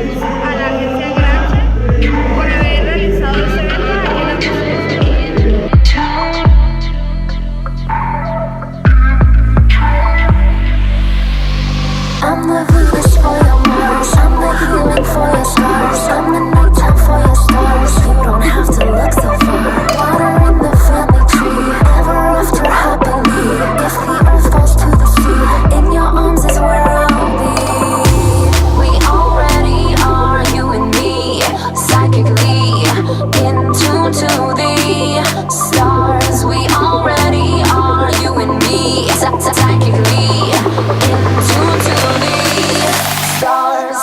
gracias a la agencia Grache por haber realizado este evento aquí en la ciudad. I'm the Venus for your Mars, I'm the healing for your scars, I'm the nighttime for your stars. You don't have to look so far. Water in the family tree, ever after happily. If the earth falls to the sea, in your arms is where I'll be. We already are, you and me, psychically in tune to the stars. We already are, you and me, psychically in tune to the stars.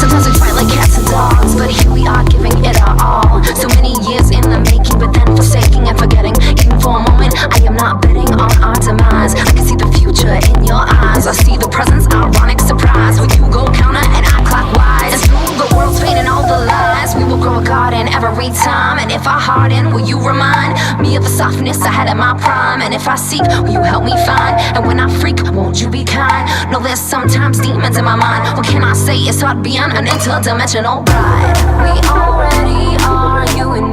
Sometimes we fight like cats and dogs, but here we are giving it our all. So many years in the making, but then forsaking and forgetting. Even for a moment, I am not betting on our demise. I can see the future in your eyes. I see the presence, ironic surprise. When you go counter and I clockwise, and through the world's pain and all the lies, we will grow a garden every time. And if I harden, will you remind me of the softness I had at my prime? And if I seek, will you help me find? And when I freak, won't you be kind? No, there's sometimes demons in my mind. What can I say? It's hard beyond an interdimensional ride. We already are, you and